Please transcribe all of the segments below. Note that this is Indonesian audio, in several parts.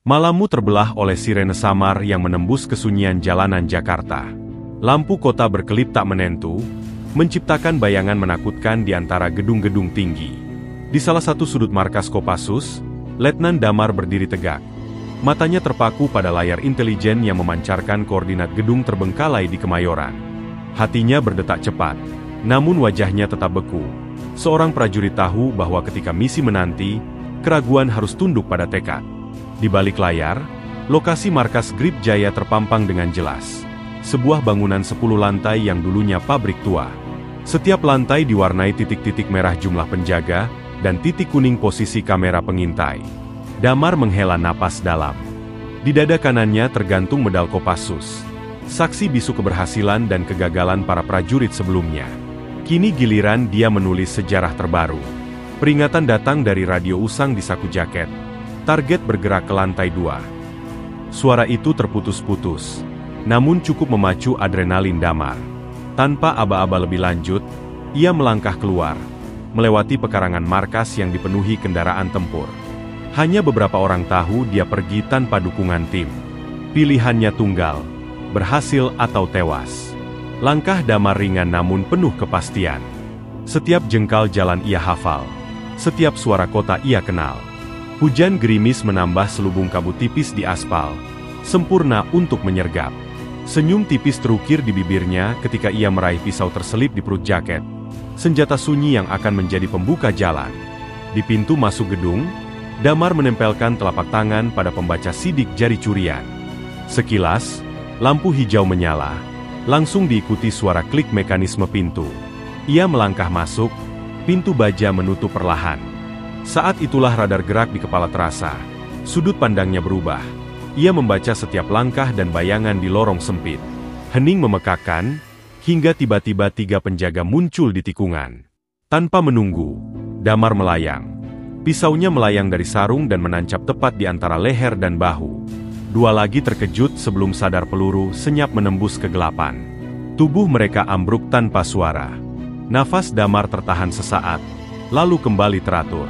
Malammu terbelah oleh sirene samar yang menembus kesunyian jalanan Jakarta. Lampu kota berkelip tak menentu, menciptakan bayangan menakutkan di antara gedung-gedung tinggi. Di salah satu sudut markas Kopassus, Letnan Damar berdiri tegak. Matanya terpaku pada layar intelijen yang memancarkan koordinat gedung terbengkalai di Kemayoran. Hatinya berdetak cepat, namun wajahnya tetap beku. Seorang prajurit tahu bahwa ketika misi menanti, keraguan harus tunduk pada tekad. Di balik layar, lokasi markas Grip Jaya terpampang dengan jelas. Sebuah bangunan 10 lantai yang dulunya pabrik tua. Setiap lantai diwarnai titik-titik merah jumlah penjaga, dan titik kuning posisi kamera pengintai. Damar menghela napas dalam. Di dada kanannya tergantung medal Kopassus. Saksi bisu keberhasilan dan kegagalan para prajurit sebelumnya. Kini giliran dia menulis sejarah terbaru. Peringatan datang dari radio usang di saku jaket. Target bergerak ke lantai 2. Suara itu terputus-putus, namun cukup memacu adrenalin Damar. Tanpa aba-aba lebih lanjut, ia melangkah keluar, melewati pekarangan markas yang dipenuhi kendaraan tempur. Hanya beberapa orang tahu dia pergi tanpa dukungan tim. Pilihannya tunggal, berhasil atau tewas. Langkah Damar ringan namun penuh kepastian. Setiap jengkal jalan ia hafal, setiap suara kota ia kenal. Hujan gerimis menambah selubung kabut tipis di aspal, sempurna untuk menyergap. Senyum tipis terukir di bibirnya ketika ia meraih pisau terselip di perut jaket. Senjata sunyi yang akan menjadi pembuka jalan. Di pintu masuk gedung, Damar menempelkan telapak tangan pada pembaca sidik jari curian. Sekilas, lampu hijau menyala, langsung diikuti suara klik mekanisme pintu. Ia melangkah masuk, pintu baja menutup perlahan. Saat itulah radar gerak di kepala terasa. Sudut pandangnya berubah. Ia membaca setiap langkah dan bayangan di lorong sempit. Hening memekakkan, hingga tiba-tiba 3 penjaga muncul di tikungan. Tanpa menunggu, Damar melayang. Pisaunya melayang dari sarung dan menancap tepat di antara leher dan bahu. 2 lagi terkejut sebelum sadar peluru senyap menembus kegelapan. Tubuh mereka ambruk tanpa suara. Nafas Damar tertahan sesaat, lalu kembali teratur.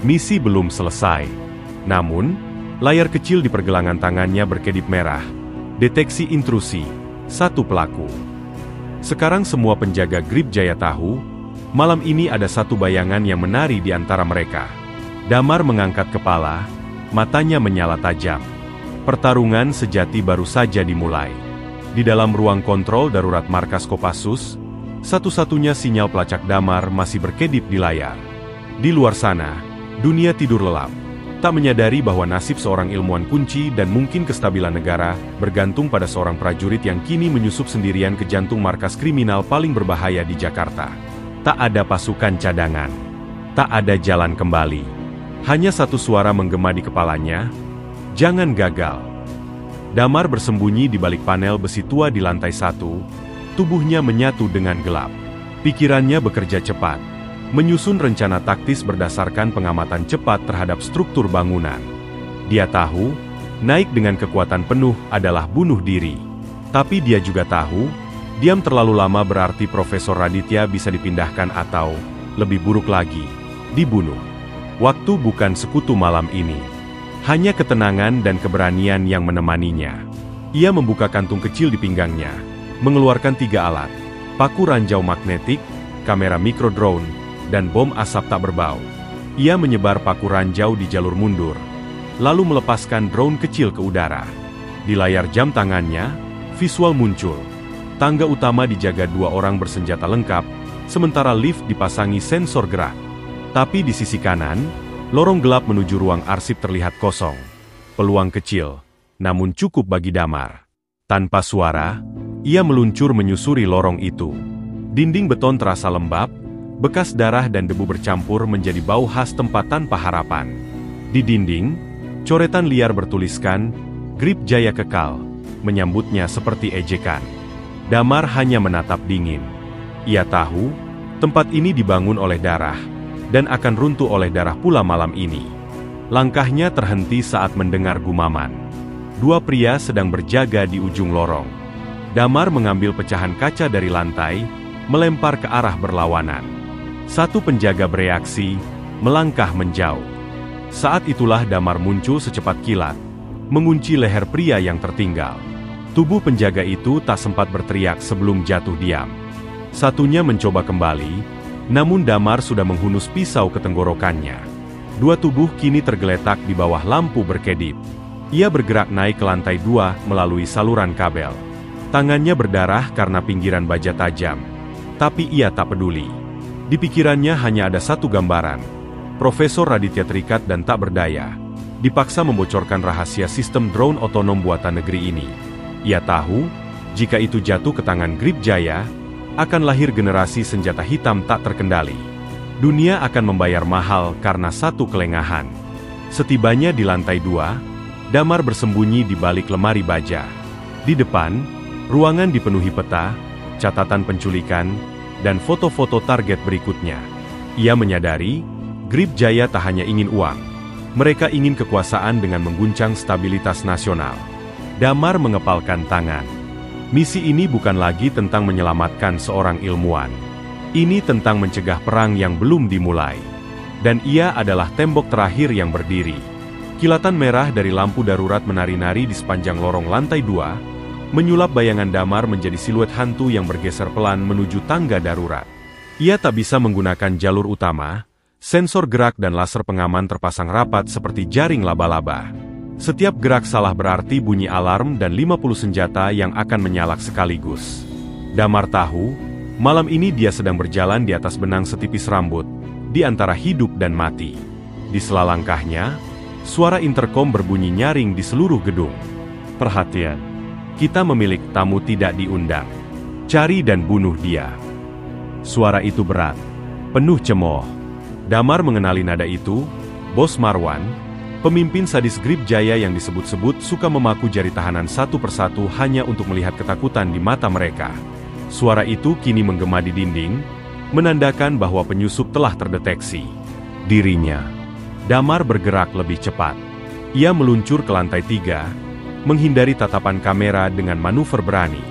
Misi belum selesai. Namun, layar kecil di pergelangan tangannya berkedip merah. Deteksi intrusi, 1 pelaku. Sekarang semua penjaga Grip Jaya tahu, malam ini ada 1 bayangan yang menari di antara mereka. Damar mengangkat kepala, matanya menyala tajam. Pertarungan sejati baru saja dimulai. Di dalam ruang kontrol darurat markas Kopassus, satu-satunya sinyal pelacak Damar masih berkedip di layar. Di luar sana, dunia tidur lelap, tak menyadari bahwa nasib seorang ilmuwan kunci dan mungkin kestabilan negara bergantung pada seorang prajurit yang kini menyusup sendirian ke jantung markas kriminal paling berbahaya di Jakarta. Tak ada pasukan cadangan, tak ada jalan kembali. Hanya 1 suara menggema di kepalanya, "Jangan gagal." Damar bersembunyi di balik panel besi tua di lantai 1, tubuhnya menyatu dengan gelap. Pikirannya bekerja cepat, menyusun rencana taktis berdasarkan pengamatan cepat terhadap struktur bangunan. Dia tahu, naik dengan kekuatan penuh adalah bunuh diri. Tapi dia juga tahu, diam terlalu lama berarti Profesor Raditya bisa dipindahkan atau, lebih buruk lagi, dibunuh. Waktu bukan sekutu malam ini. Hanya ketenangan dan keberanian yang menemaninya. Ia membuka kantung kecil di pinggangnya, mengeluarkan 3 alat, paku ranjau magnetik, kamera mikro drone, dan bom asap tak berbau. Ia menyebar paku ranjau di jalur mundur, lalu melepaskan drone kecil ke udara. Di layar jam tangannya, visual muncul. Tangga utama dijaga 2 orang bersenjata lengkap, sementara lift dipasangi sensor gerak. Tapi di sisi kanan, lorong gelap menuju ruang arsip terlihat kosong. Peluang kecil, namun cukup bagi Damar. Tanpa suara, ia meluncur menyusuri lorong itu. Dinding beton terasa lembab, bekas darah dan debu bercampur menjadi bau khas tempat tanpa harapan. Di dinding, coretan liar bertuliskan, "Grip Jaya kekal," menyambutnya seperti ejekan. Damar hanya menatap dingin. Ia tahu, tempat ini dibangun oleh darah, dan akan runtuh oleh darah pula malam ini. Langkahnya terhenti saat mendengar gumaman. 2 pria sedang berjaga di ujung lorong. Damar mengambil pecahan kaca dari lantai, melempar ke arah berlawanan. 1 penjaga bereaksi, melangkah menjauh. Saat itulah Damar muncul secepat kilat, mengunci leher pria yang tertinggal. Tubuh penjaga itu tak sempat berteriak sebelum jatuh diam. Satunya mencoba kembali, namun Damar sudah menghunus pisau ke tenggorokannya. Dua tubuh kini tergeletak di bawah lampu berkedip. Ia bergerak naik ke lantai 2 melalui saluran kabel. Tangannya berdarah karena pinggiran baja tajam. Tapi ia tak peduli. Di pikirannya hanya ada satu gambaran. Profesor Raditya terikat dan tak berdaya. Dipaksa membocorkan rahasia sistem drone otonom buatan negeri ini. Ia tahu, jika itu jatuh ke tangan Grip Jaya, akan lahir generasi senjata hitam tak terkendali. Dunia akan membayar mahal karena satu kelengahan. Setibanya di lantai 2, Damar bersembunyi di balik lemari baja. Di depan, ruangan dipenuhi peta, catatan penculikan, dan foto-foto target berikutnya. Ia menyadari, Grip Jaya tak hanya ingin uang. Mereka ingin kekuasaan dengan mengguncang stabilitas nasional. Damar mengepalkan tangan. Misi ini bukan lagi tentang menyelamatkan seorang ilmuwan. Ini tentang mencegah perang yang belum dimulai. Dan ia adalah tembok terakhir yang berdiri. Kilatan merah dari lampu darurat menari-nari di sepanjang lorong lantai 2, menyulap bayangan Damar menjadi siluet hantu yang bergeser pelan menuju tangga darurat. Ia tak bisa menggunakan jalur utama, sensor gerak dan laser pengaman terpasang rapat seperti jaring laba-laba. Setiap gerak salah berarti bunyi alarm dan 50 senjata yang akan menyalak sekaligus. Damar tahu, malam ini dia sedang berjalan di atas benang setipis rambut, di antara hidup dan mati. Di sela langkahnya, suara interkom berbunyi nyaring di seluruh gedung. Perhatian! Kita memilih tamu tidak diundang. Cari dan bunuh dia. Suara itu berat, penuh cemooh. Damar mengenali nada itu. Bos Marwan, pemimpin sadis Grip Jaya yang disebut-sebut suka memaku jari tahanan satu persatu hanya untuk melihat ketakutan di mata mereka. Suara itu kini menggema di dinding, menandakan bahwa penyusup telah terdeteksi. Dirinya. Damar bergerak lebih cepat. Ia meluncur ke lantai 3, menghindari tatapan kamera dengan manuver berani.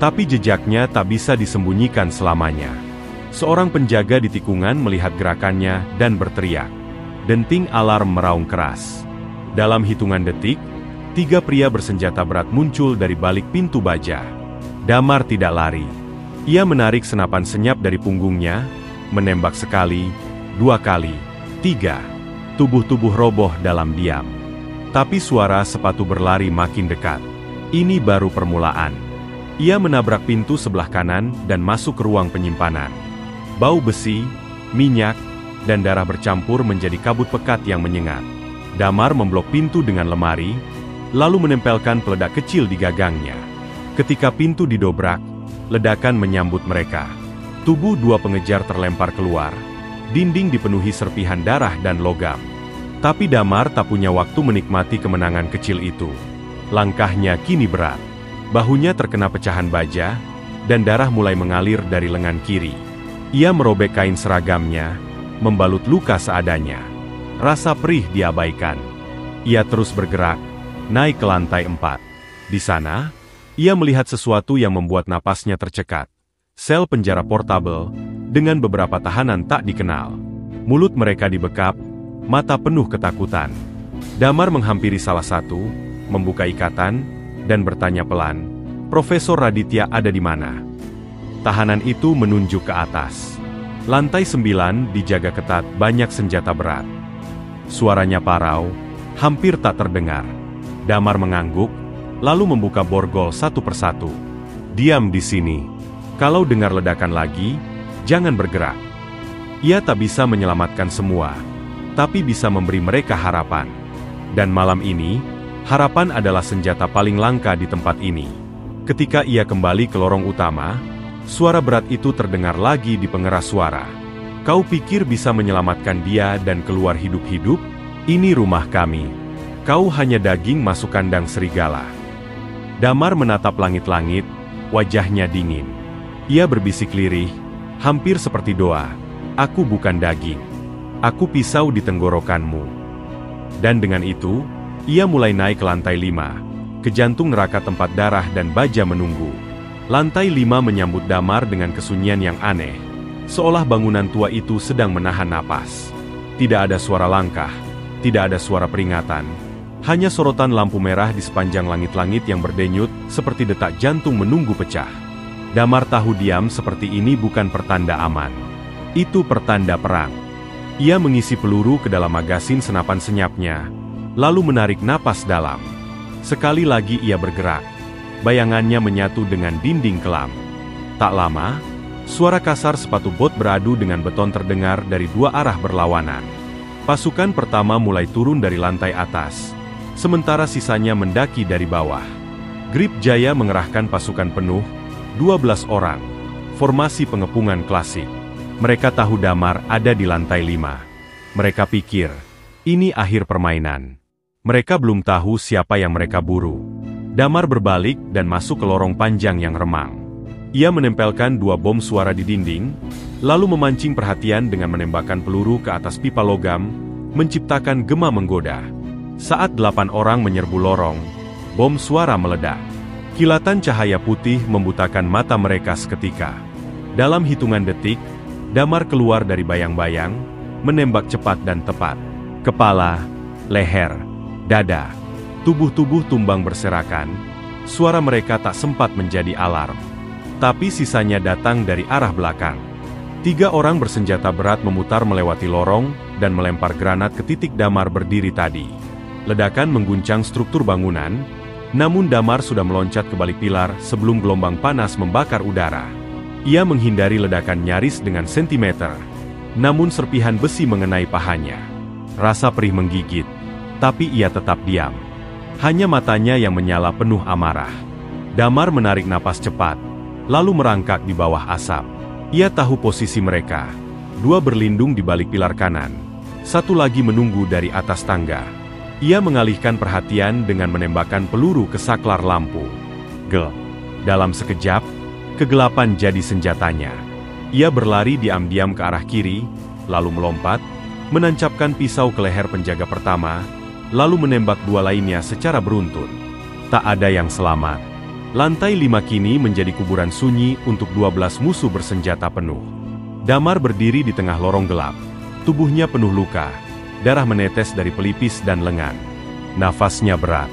Tapi jejaknya tak bisa disembunyikan selamanya. Seorang penjaga di tikungan melihat gerakannya dan berteriak. Denting alarm meraung keras. Dalam hitungan detik, 3 pria bersenjata berat muncul dari balik pintu baja. Damar tidak lari. Ia menarik senapan senyap dari punggungnya, menembak sekali, 2 kali, 3. Tubuh-tubuh roboh dalam diam. Tapi suara sepatu berlari makin dekat. Ini baru permulaan. Ia menabrak pintu sebelah kanan dan masuk ke ruang penyimpanan. Bau besi, minyak, dan darah bercampur menjadi kabut pekat yang menyengat. Damar memblok pintu dengan lemari, lalu menempelkan peledak kecil di gagangnya. Ketika pintu didobrak, ledakan menyambut mereka. Tubuh 2 pengejar terlempar keluar. Dinding dipenuhi serpihan darah dan logam. Tapi Damar tak punya waktu menikmati kemenangan kecil itu. Langkahnya kini berat. Bahunya terkena pecahan baja, dan darah mulai mengalir dari lengan kiri. Ia merobek kain seragamnya, membalut luka seadanya. Rasa perih diabaikan. Ia terus bergerak, naik ke lantai 4. Di sana, ia melihat sesuatu yang membuat napasnya tercekat. Sel penjara portabel, dengan beberapa tahanan tak dikenal. Mulut mereka dibekap, mata penuh ketakutan. Damar menghampiri salah satu, membuka ikatan, dan bertanya pelan, "Profesor Raditya ada di mana?" Tahanan itu menunjuk ke atas. Lantai 9 dijaga ketat banyak senjata berat. Suaranya parau, hampir tak terdengar. Damar mengangguk, lalu membuka borgol satu persatu. "Diam di sini. Kalau dengar ledakan lagi, jangan bergerak." Ia tak bisa menyelamatkan semua, tapi bisa memberi mereka harapan. Dan malam ini, harapan adalah senjata paling langka di tempat ini. Ketika ia kembali ke lorong utama, suara berat itu terdengar lagi di pengeras suara. "Kau pikir bisa menyelamatkan dia dan keluar hidup-hidup? Ini rumah kami. Kau hanya daging masuk kandang serigala." Damar menatap langit-langit, wajahnya dingin. Ia berbisik lirih, hampir seperti doa, "Aku bukan daging. Aku pisau di tenggorokanmu." Dan dengan itu, ia mulai naik ke lantai 5, ke jantung neraka tempat darah dan baja menunggu. Lantai 5 menyambut Damar dengan kesunyian yang aneh, seolah bangunan tua itu sedang menahan napas. Tidak ada suara langkah, tidak ada suara peringatan, Hanya sorotan lampu merah di sepanjang langit-langit yang berdenyut, seperti detak jantung menunggu pecah. Damar tahu diam seperti ini bukan pertanda aman. Itu pertanda perang. Ia mengisi peluru ke dalam magasin senapan senyapnya, lalu menarik napas dalam. Sekali lagi ia bergerak. Bayangannya menyatu dengan dinding kelam. Tak lama, suara kasar sepatu bot beradu dengan beton terdengar dari dua arah berlawanan. Pasukan pertama mulai turun dari lantai atas, sementara sisanya mendaki dari bawah. Grip Jaya mengerahkan pasukan penuh, 12 orang, formasi pengepungan klasik. Mereka tahu Damar ada di lantai 5. Mereka pikir, ini akhir permainan. Mereka belum tahu siapa yang mereka buru. Damar berbalik dan masuk ke lorong panjang yang remang. Ia menempelkan 2 bom suara di dinding, lalu memancing perhatian dengan menembakkan peluru ke atas pipa logam, menciptakan gema menggoda. Saat 8 orang menyerbu lorong, bom suara meledak. Kilatan cahaya putih membutakan mata mereka seketika. Dalam hitungan detik, Damar keluar dari bayang-bayang, menembak cepat dan tepat. Kepala, leher, dada, tubuh-tubuh tumbang berserakan. Suara mereka tak sempat menjadi alarm. Tapi sisanya datang dari arah belakang. 3 orang bersenjata berat memutar melewati lorong dan melempar granat ke titik Damar berdiri tadi. Ledakan mengguncang struktur bangunan, namun Damar sudah meloncat ke balik pilar sebelum gelombang panas membakar udara. Ia menghindari ledakan nyaris dengan sentimeter, namun serpihan besi mengenai pahanya. Rasa perih menggigit, tapi ia tetap diam. Hanya matanya yang menyala penuh amarah. Damar menarik napas cepat, lalu merangkak di bawah asap. Ia tahu posisi mereka. 2 berlindung di balik pilar kanan. 1 lagi menunggu dari atas tangga. Ia mengalihkan perhatian dengan menembakkan peluru ke saklar lampu. Dalam sekejap, kegelapan jadi senjatanya. Ia berlari diam-diam ke arah kiri, lalu melompat, menancapkan pisau ke leher penjaga pertama, lalu menembak 2 lainnya secara beruntun. Tak ada yang selamat. Lantai 5 kini menjadi kuburan sunyi untuk 12 musuh bersenjata penuh. Damar berdiri di tengah lorong gelap. Tubuhnya penuh luka. Darah menetes dari pelipis dan lengan. Nafasnya berat.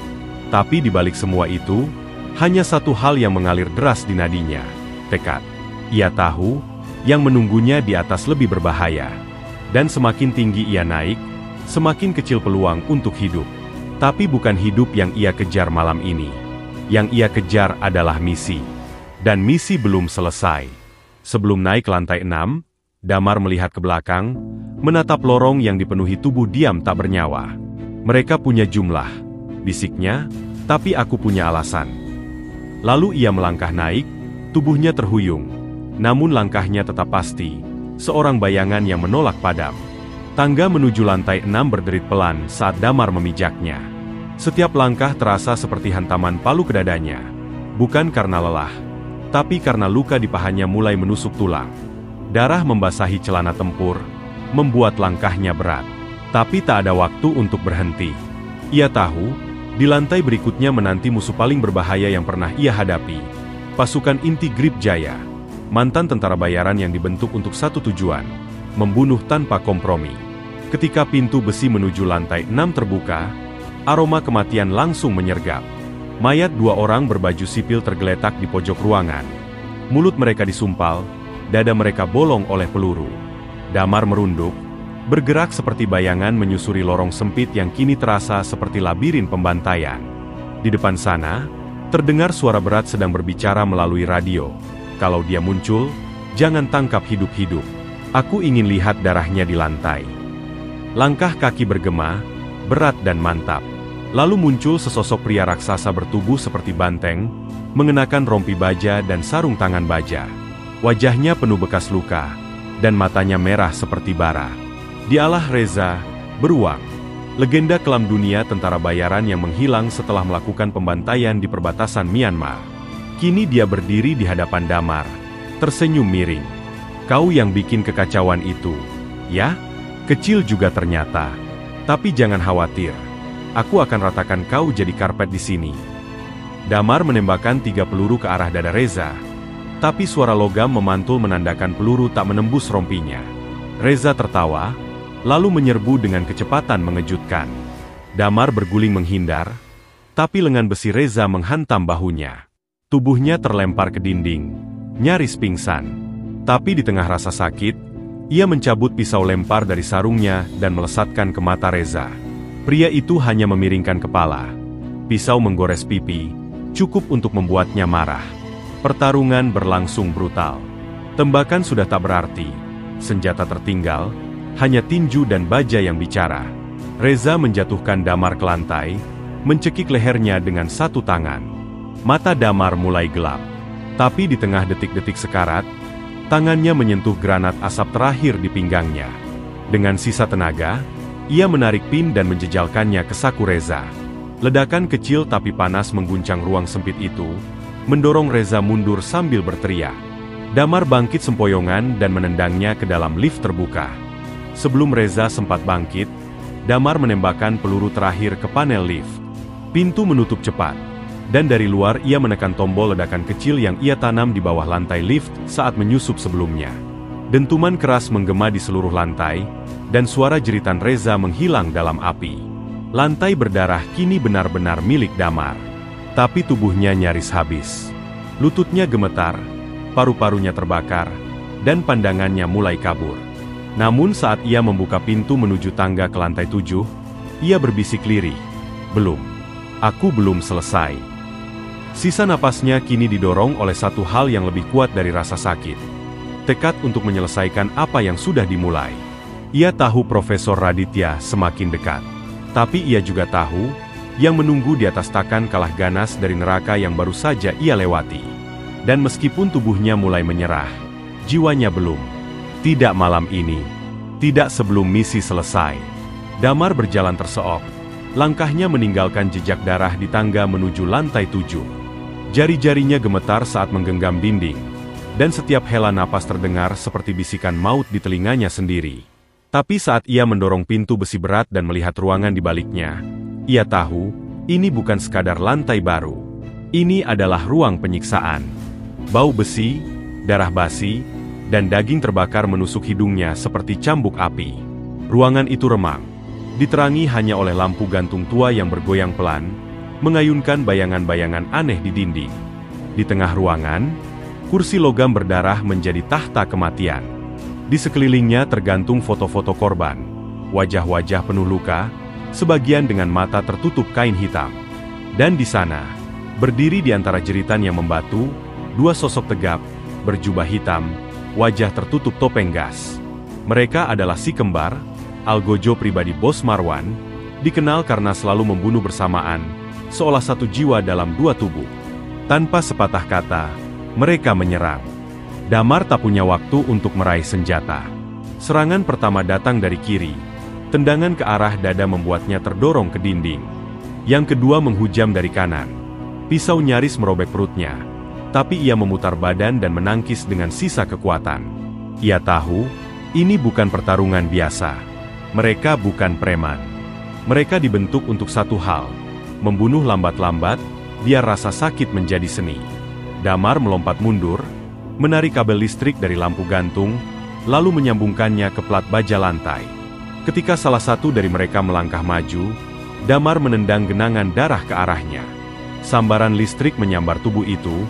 Tapi di balik semua itu, hanya satu hal yang mengalir deras di nadinya. Tekad. Ia tahu, yang menunggunya di atas lebih berbahaya. Dan semakin tinggi ia naik, semakin kecil peluang untuk hidup. Tapi bukan hidup yang ia kejar malam ini. Yang ia kejar adalah misi. Dan misi belum selesai. Sebelum naik ke lantai 6, Damar melihat ke belakang, menatap lorong yang dipenuhi tubuh diam tak bernyawa. Mereka punya jumlah, bisiknya, tapi aku punya alasan. Lalu ia melangkah naik, tubuhnya terhuyung. Namun langkahnya tetap pasti, seorang bayangan yang menolak padam. Tangga menuju lantai 6 berderit pelan saat Damar memijaknya. Setiap langkah terasa seperti hantaman palu ke dadanya. Bukan karena lelah, tapi karena luka di pahanya mulai menusuk tulang. Darah membasahi celana tempur, membuat langkahnya berat. Tapi tak ada waktu untuk berhenti. Ia tahu, di lantai berikutnya menanti musuh paling berbahaya yang pernah ia hadapi. Pasukan inti Grip Jaya. Mantan tentara bayaran yang dibentuk untuk satu tujuan, membunuh tanpa kompromi. Ketika pintu besi menuju lantai 6 terbuka, aroma kematian langsung menyergap. Mayat 2 orang berbaju sipil tergeletak di pojok ruangan. Mulut mereka disumpal, dada mereka bolong oleh peluru. Damar merunduk, bergerak seperti bayangan menyusuri lorong sempit yang kini terasa seperti labirin pembantaian. Di depan sana, terdengar suara berat sedang berbicara melalui radio. Kalau dia muncul, jangan tangkap hidup-hidup. Aku ingin lihat darahnya di lantai. Langkah kaki bergema, berat dan mantap. Lalu muncul sesosok pria raksasa bertubuh seperti banteng, mengenakan rompi baja dan sarung tangan baja. Wajahnya penuh bekas luka, dan matanya merah seperti bara. Dialah Reza, beruang. Legenda kelam dunia tentara bayaran yang menghilang setelah melakukan pembantaian di perbatasan Myanmar. Kini dia berdiri di hadapan Damar, tersenyum miring. Kau yang bikin kekacauan itu, ya? Kecil juga ternyata. Tapi jangan khawatir, aku akan ratakan kau jadi karpet di sini. Damar menembakkan 3 peluru ke arah dada Reza. Tapi suara logam memantul menandakan peluru tak menembus rompinya. Reza tertawa, lalu menyerbu dengan kecepatan mengejutkan. Damar berguling menghindar, tapi lengan besi Reza menghantam bahunya. Tubuhnya terlempar ke dinding, nyaris pingsan. Tapi di tengah rasa sakit, ia mencabut pisau lempar dari sarungnya dan melesatkan ke mata Reza. Pria itu hanya memiringkan kepala. Pisau menggores pipi, cukup untuk membuatnya marah. Pertarungan berlangsung brutal. Tembakan sudah tak berarti. Senjata tertinggal, hanya tinju dan baja yang bicara. Reza menjatuhkan Damar ke lantai, mencekik lehernya dengan satu tangan. Mata Damar mulai gelap. Tapi di tengah detik-detik sekarat, tangannya menyentuh granat asap terakhir di pinggangnya. Dengan sisa tenaga, ia menarik pin dan menjejalkannya ke saku Reza. Ledakan kecil tapi panas mengguncang ruang sempit itu, mendorong Reza mundur sambil berteriak. Damar bangkit sempoyongan dan menendangnya ke dalam lift terbuka. Sebelum Reza sempat bangkit, Damar menembakkan peluru terakhir ke panel lift. Pintu menutup cepat, dan dari luar ia menekan tombol ledakan kecil yang ia tanam di bawah lantai lift saat menyusup sebelumnya. Dentuman keras menggema di seluruh lantai, dan suara jeritan Reza menghilang dalam api. Lantai berdarah kini benar-benar milik Damar. Tapi tubuhnya nyaris habis. Lututnya gemetar, paru-parunya terbakar, dan pandangannya mulai kabur. Namun saat ia membuka pintu menuju tangga ke lantai 7, ia berbisik lirih. Belum. Aku belum selesai. Sisa napasnya kini didorong oleh satu hal yang lebih kuat dari rasa sakit. Tekad untuk menyelesaikan apa yang sudah dimulai. Ia tahu Profesor Raditya semakin dekat. Tapi ia juga tahu, yang menunggu di atas takan kalah ganas dari neraka yang baru saja ia lewati. Dan meskipun tubuhnya mulai menyerah, jiwanya belum. Tidak malam ini. Tidak sebelum misi selesai. Damar berjalan terseok. Langkahnya meninggalkan jejak darah di tangga menuju lantai 7. Jari-jarinya gemetar saat menggenggam dinding. Dan setiap hela napas terdengar seperti bisikan maut di telinganya sendiri. Tapi saat ia mendorong pintu besi berat dan melihat ruangan di baliknya, ia tahu, ini bukan sekadar lantai baru. Ini adalah ruang penyiksaan. Bau besi, darah basi, dan daging terbakar menusuk hidungnya seperti cambuk api. Ruangan itu remang, diterangi hanya oleh lampu gantung tua yang bergoyang pelan, mengayunkan bayangan-bayangan aneh di dinding. Di tengah ruangan, kursi logam berdarah menjadi tahta kematian. Di sekelilingnya tergantung foto-foto korban, wajah-wajah penuh luka, sebagian dengan mata tertutup kain hitam. Dan di sana, berdiri di antara jeritan yang membatu, dua sosok tegap, berjubah hitam, wajah tertutup topeng gas. Mereka adalah si kembar, Algojo pribadi Bos Marwan, dikenal karena selalu membunuh bersamaan, seolah satu jiwa dalam dua tubuh. Tanpa sepatah kata, mereka menyerang. Damar tak punya waktu untuk meraih senjata. Serangan pertama datang dari kiri. Tendangan ke arah dada membuatnya terdorong ke dinding. Yang kedua menghujam dari kanan. Pisau nyaris merobek perutnya. Tapi ia memutar badan dan menangkis dengan sisa kekuatan. Ia tahu, ini bukan pertarungan biasa. Mereka bukan preman. Mereka dibentuk untuk satu hal. Membunuh lambat-lambat, biar rasa sakit menjadi seni. Damar melompat mundur, menarik kabel listrik dari lampu gantung, lalu menyambungkannya ke plat baja lantai. Ketika salah satu dari mereka melangkah maju, Damar menendang genangan darah ke arahnya. Sambaran listrik menyambar tubuh itu,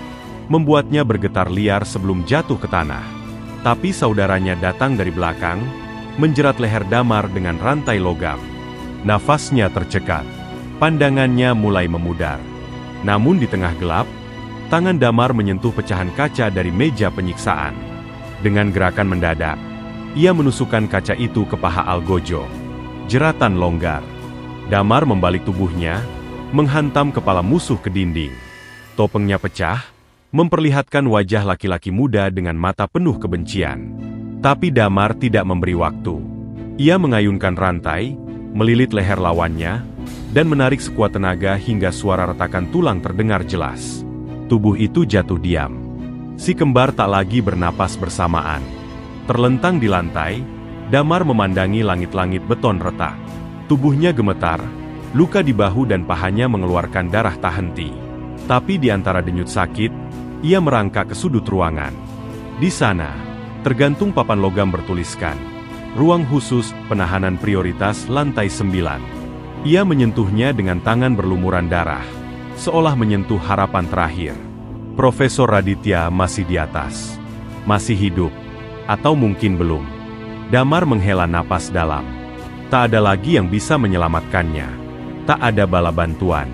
membuatnya bergetar liar sebelum jatuh ke tanah. Tapi saudaranya datang dari belakang, menjerat leher Damar dengan rantai logam. Nafasnya tercekat, pandangannya mulai memudar. Namun di tengah gelap, tangan Damar menyentuh pecahan kaca dari meja penyiksaan. Dengan gerakan mendadak, ia menusukkan kaca itu ke paha Algojo. Jeratan longgar. Damar membalik tubuhnya, menghantam kepala musuh ke dinding. Topengnya pecah, memperlihatkan wajah laki-laki muda dengan mata penuh kebencian. Tapi Damar tidak memberi waktu. Ia mengayunkan rantai, melilit leher lawannya, dan menarik sekuat tenaga hingga suara retakan tulang terdengar jelas. Tubuh itu jatuh diam. Si kembar tak lagi bernapas bersamaan. Terlentang di lantai, Damar memandangi langit-langit beton retak. Tubuhnya gemetar, luka di bahu dan pahanya mengeluarkan darah tak henti. Tapi di antara denyut sakit, ia merangkak ke sudut ruangan. Di sana, tergantung papan logam bertuliskan, "Ruang khusus penahanan prioritas lantai 9. Ia menyentuhnya dengan tangan berlumuran darah, seolah menyentuh harapan terakhir. Profesor Raditya masih di atas. Masih hidup. Atau mungkin belum. Damar menghela napas dalam. Tak ada lagi yang bisa menyelamatkannya. Tak ada bala bantuan.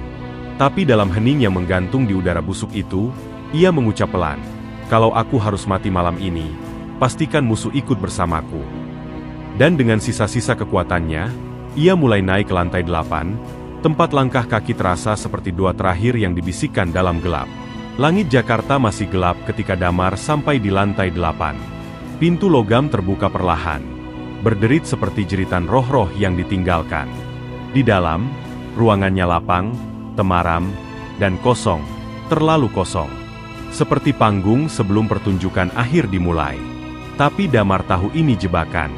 Tapi dalam hening yang menggantung di udara busuk itu, ia mengucap pelan, "Kalau aku harus mati malam ini, pastikan musuh ikut bersamaku." Dan dengan sisa-sisa kekuatannya, ia mulai naik ke lantai 8, tempat langkah kaki terasa seperti doa terakhir yang dibisikkan dalam gelap. Langit Jakarta masih gelap ketika Damar sampai di lantai 8. Pintu logam terbuka perlahan, berderit seperti jeritan roh-roh yang ditinggalkan. Di dalam, ruangannya lapang, temaram, dan kosong, terlalu kosong. Seperti panggung sebelum pertunjukan akhir dimulai. Tapi Damar tahu ini jebakan.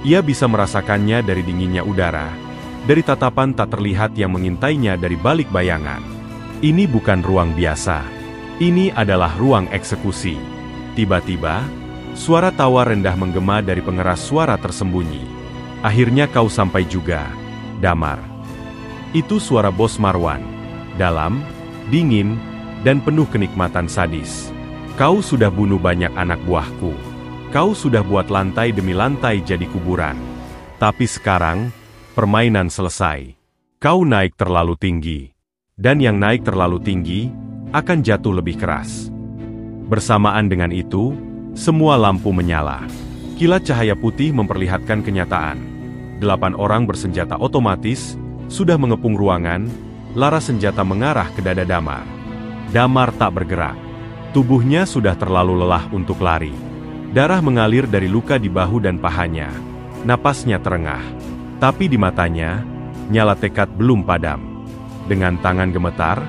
Ia bisa merasakannya dari dinginnya udara, dari tatapan tak terlihat yang mengintainya dari balik bayangan. Ini bukan ruang biasa. Ini adalah ruang eksekusi. Tiba-tiba, suara tawa rendah menggema dari pengeras suara tersembunyi. "Akhirnya kau sampai juga, Damar." Itu suara Bos Marwan. Dalam, dingin, dan penuh kenikmatan sadis. "Kau sudah bunuh banyak anak buahku. Kau sudah buat lantai demi lantai jadi kuburan. Tapi sekarang, permainan selesai. Kau naik terlalu tinggi. Dan yang naik terlalu tinggi, akan jatuh lebih keras." Bersamaan dengan itu, semua lampu menyala. Kilat cahaya putih memperlihatkan kenyataan. 8 orang bersenjata otomatis, sudah mengepung ruangan, laras senjata mengarah ke dada Damar. Damar tak bergerak. Tubuhnya sudah terlalu lelah untuk lari. Darah mengalir dari luka di bahu dan pahanya. Napasnya terengah. Tapi di matanya, nyala tekad belum padam. Dengan tangan gemetar,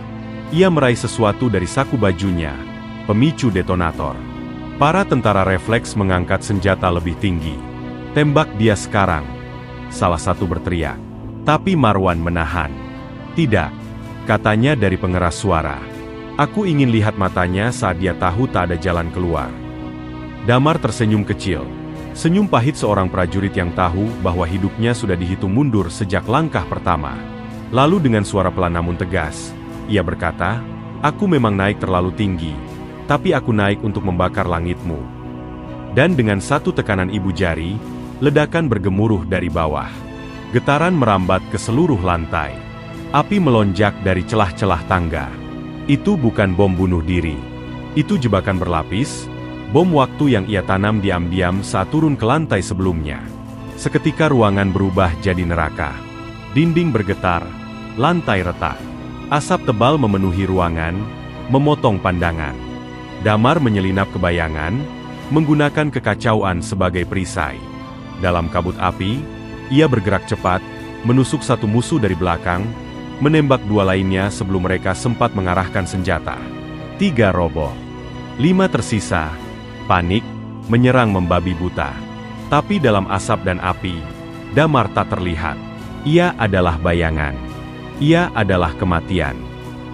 ia meraih sesuatu dari saku bajunya, pemicu detonator. Para tentara refleks mengangkat senjata lebih tinggi. "Tembak dia sekarang!" salah satu berteriak. Tapi Marwan menahan. "Tidak," katanya dari pengeras suara. "Aku ingin lihat matanya saat dia tahu tak ada jalan keluar." Damar tersenyum kecil. Senyum pahit seorang prajurit yang tahu bahwa hidupnya sudah dihitung mundur sejak langkah pertama. Lalu dengan suara pelan namun tegas, ia berkata, "Aku memang naik terlalu tinggi, tapi aku naik untuk membakar langitmu." Dan dengan satu tekanan ibu jari, ledakan bergemuruh dari bawah. Getaran merambat ke seluruh lantai. Api melonjak dari celah-celah tangga. Itu bukan bom bunuh diri. Itu jebakan berlapis, bom waktu yang ia tanam diam-diam saat turun ke lantai sebelumnya. Seketika ruangan berubah jadi neraka. Dinding bergetar, lantai retak. Asap tebal memenuhi ruangan, memotong pandangan. Damar menyelinap ke bayangan, menggunakan kekacauan sebagai perisai. Dalam kabut api, ia bergerak cepat, menusuk satu musuh dari belakang, menembak 2 lainnya sebelum mereka sempat mengarahkan senjata. 3 roboh. 5 tersisa. Panik, menyerang membabi buta. Tapi dalam asap dan api, Damar tak terlihat. Ia adalah bayangan. Ia adalah kematian.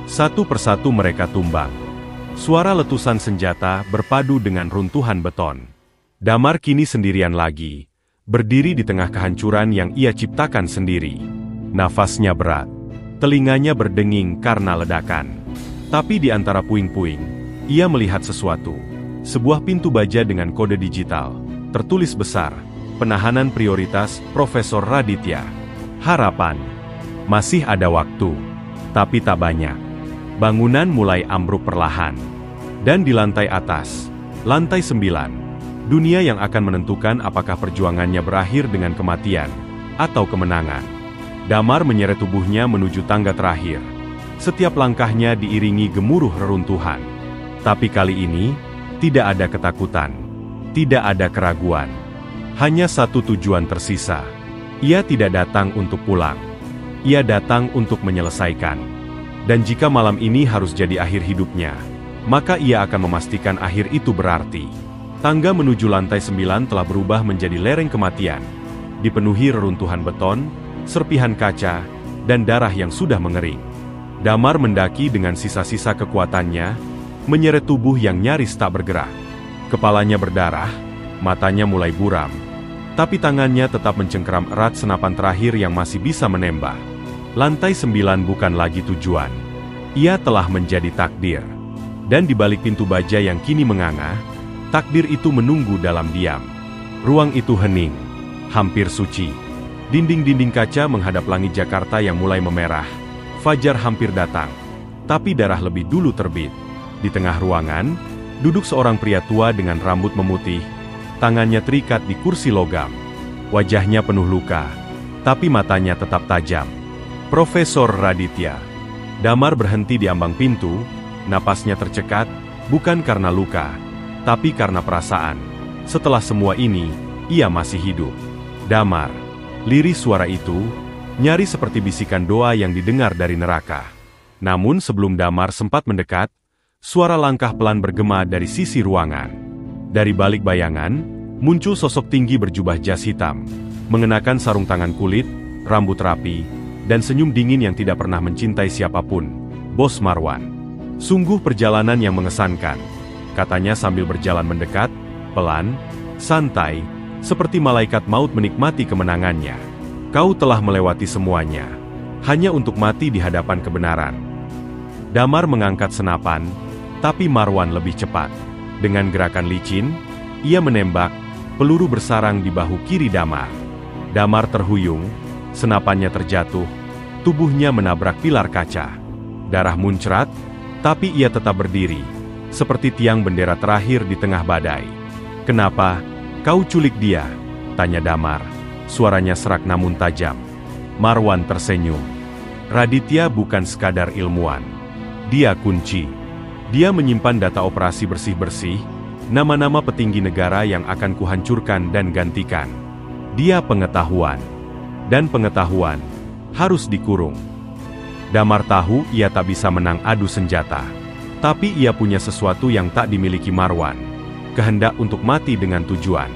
Satu persatu mereka tumbang. Suara letusan senjata berpadu dengan runtuhan beton. Damar kini sendirian lagi, berdiri di tengah kehancuran yang ia ciptakan sendiri. Nafasnya berat. Telinganya berdenging karena ledakan. Tapi di antara puing-puing, ia melihat sesuatu. Sebuah pintu baja dengan kode digital, tertulis besar, "Penahanan prioritas Profesor Raditya." Harapan. Masih ada waktu. Tapi tak banyak. Bangunan mulai ambruk perlahan. Dan di lantai atas, lantai 9, dunia yang akan menentukan apakah perjuangannya berakhir dengan kematian, atau kemenangan. Damar menyeret tubuhnya menuju tangga terakhir. Setiap langkahnya diiringi gemuruh reruntuhan. Tapi kali ini, tidak ada ketakutan. Tidak ada keraguan. Hanya satu tujuan tersisa. Ia tidak datang untuk pulang. Ia datang untuk menyelesaikan. Dan jika malam ini harus jadi akhir hidupnya, maka ia akan memastikan akhir itu berarti. Tangga menuju lantai 9 telah berubah menjadi lereng kematian. Dipenuhi reruntuhan beton, serpihan kaca, dan darah yang sudah mengering. Damar mendaki dengan sisa-sisa kekuatannya, menyeret tubuh yang nyaris tak bergerak. Kepalanya berdarah, matanya mulai buram. Tapi tangannya tetap mencengkeram erat senapan terakhir yang masih bisa menembak. Lantai 9 bukan lagi tujuan. Ia telah menjadi takdir. Dan di balik pintu baja yang kini menganga, takdir itu menunggu dalam diam. Ruang itu hening, hampir suci. Dinding-dinding kaca menghadap langit Jakarta yang mulai memerah. Fajar hampir datang, tapi darah lebih dulu terbit. Di tengah ruangan, duduk seorang pria tua dengan rambut memutih, tangannya terikat di kursi logam. Wajahnya penuh luka, tapi matanya tetap tajam. Profesor Raditya. Damar berhenti di ambang pintu, napasnya tercekat, bukan karena luka, tapi karena perasaan. Setelah semua ini, ia masih hidup. Damar. Lirih suara itu, nyaris seperti bisikan doa yang didengar dari neraka. Namun sebelum Damar sempat mendekat, suara langkah pelan bergema dari sisi ruangan. Dari balik bayangan, muncul sosok tinggi berjubah jas hitam, mengenakan sarung tangan kulit, rambut rapi, dan senyum dingin yang tidak pernah mencintai siapapun. Bos Marwan. Sungguh perjalanan yang mengesankan, katanya sambil berjalan mendekat, pelan, santai, seperti malaikat maut menikmati kemenangannya. Kau telah melewati semuanya, hanya untuk mati di hadapan kebenaran. Damar mengangkat senapan, tapi Marwan lebih cepat. Dengan gerakan licin, ia menembak, peluru bersarang di bahu kiri Damar. Damar terhuyung, senapannya terjatuh, tubuhnya menabrak pilar kaca. Darah muncrat, tapi ia tetap berdiri, seperti tiang bendera terakhir di tengah badai. Kenapa kau culik dia? Tanya Damar, suaranya serak namun tajam. Marwan tersenyum. Raditya bukan sekadar ilmuwan. Dia kunci. Dia menyimpan data operasi bersih-bersih, nama-nama petinggi negara yang akan kuhancurkan dan gantikan. Dia pengetahuan. Dan pengetahuan harus dikurung. Damar tahu ia tak bisa menang adu senjata. Tapi ia punya sesuatu yang tak dimiliki Marwan. Kehendak untuk mati dengan tujuan.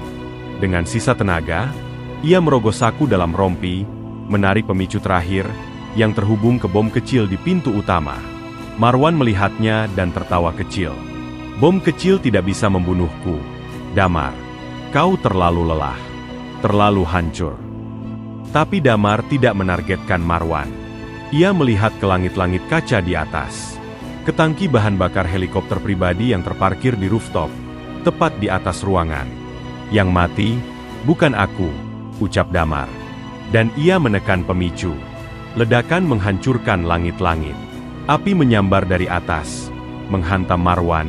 Dengan sisa tenaga, ia merogoh saku dalam rompi, menarik pemicu terakhir, yang terhubung ke bom kecil di pintu utama. Marwan melihatnya dan tertawa kecil. Bom kecil tidak bisa membunuhku. Damar, kau terlalu lelah. Terlalu hancur. Tapi Damar tidak menargetkan Marwan. Ia melihat ke langit-langit kaca di atas. Ke tangki bahan bakar helikopter pribadi yang terparkir di rooftop, tepat di atas ruangan. Yang mati, bukan aku, ucap Damar. Dan ia menekan pemicu. Ledakan menghancurkan langit-langit. Api menyambar dari atas, menghantam Marwan,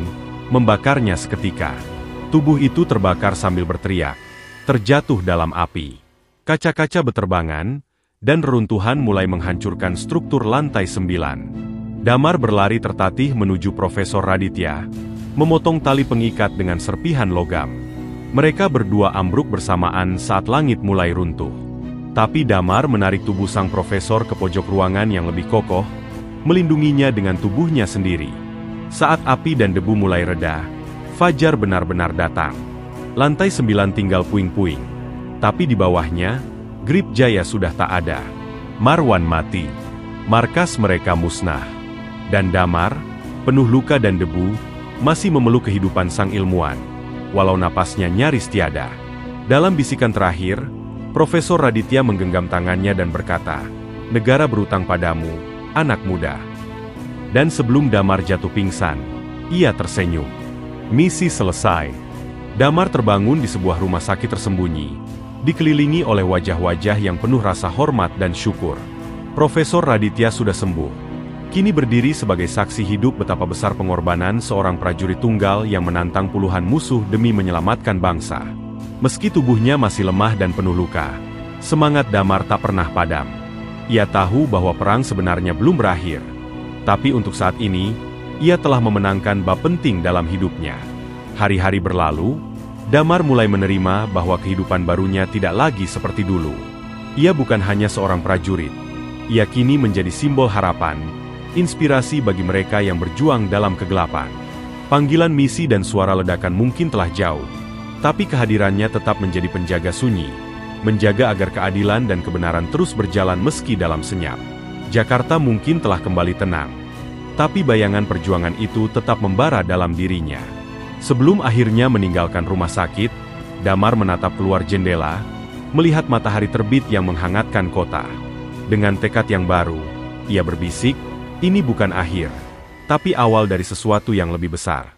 membakarnya seketika. Tubuh itu terbakar sambil berteriak, terjatuh dalam api. Kaca-kaca beterbangan, dan reruntuhan mulai menghancurkan struktur lantai 9. Damar berlari tertatih menuju Profesor Raditya, memotong tali pengikat dengan serpihan logam. Mereka berdua ambruk bersamaan saat langit mulai runtuh. Tapi Damar menarik tubuh sang profesor ke pojok ruangan yang lebih kokoh, melindunginya dengan tubuhnya sendiri. Saat api dan debu mulai reda, fajar benar-benar datang. Lantai 9 tinggal puing-puing. Tapi di bawahnya, grip Jaya sudah tak ada. Marwan mati. Markas mereka musnah. Dan Damar, penuh luka dan debu, masih memeluk kehidupan sang ilmuwan, walau napasnya nyaris tiada. Dalam bisikan terakhir, Profesor Raditya menggenggam tangannya dan berkata, "Negara berutang padamu, anak muda." Dan sebelum Damar jatuh pingsan, ia tersenyum. Misi selesai. Damar terbangun di sebuah rumah sakit tersembunyi, dikelilingi oleh wajah-wajah yang penuh rasa hormat dan syukur. Profesor Raditya sudah sembuh. Kini berdiri sebagai saksi hidup betapa besar pengorbanan seorang prajurit tunggal yang menantang puluhan musuh demi menyelamatkan bangsa. Meski tubuhnya masih lemah dan penuh luka, semangat Damar tak pernah padam. Ia tahu bahwa perang sebenarnya belum berakhir. Tapi untuk saat ini, ia telah memenangkan bab penting dalam hidupnya. Hari-hari berlalu, Damar mulai menerima bahwa kehidupan barunya tidak lagi seperti dulu. Ia bukan hanya seorang prajurit. Ia kini menjadi simbol harapan, inspirasi bagi mereka yang berjuang dalam kegelapan. Panggilan misi dan suara ledakan mungkin telah jauh, tapi kehadirannya tetap menjadi penjaga sunyi, menjaga agar keadilan dan kebenaran terus berjalan meski dalam senyap. Jakarta mungkin telah kembali tenang, tapi bayangan perjuangan itu tetap membara dalam dirinya. Sebelum akhirnya meninggalkan rumah sakit, Damar menatap keluar jendela, melihat matahari terbit yang menghangatkan kota. Dengan tekad yang baru, ia berbisik, ini bukan akhir, tapi awal dari sesuatu yang lebih besar.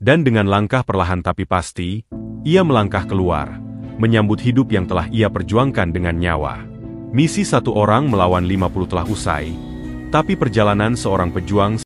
Dan dengan langkah perlahan tapi pasti, ia melangkah keluar, menyambut hidup yang telah ia perjuangkan dengan nyawa. Misi 1 orang melawan 50 telah usai, tapi perjalanan seorang pejuang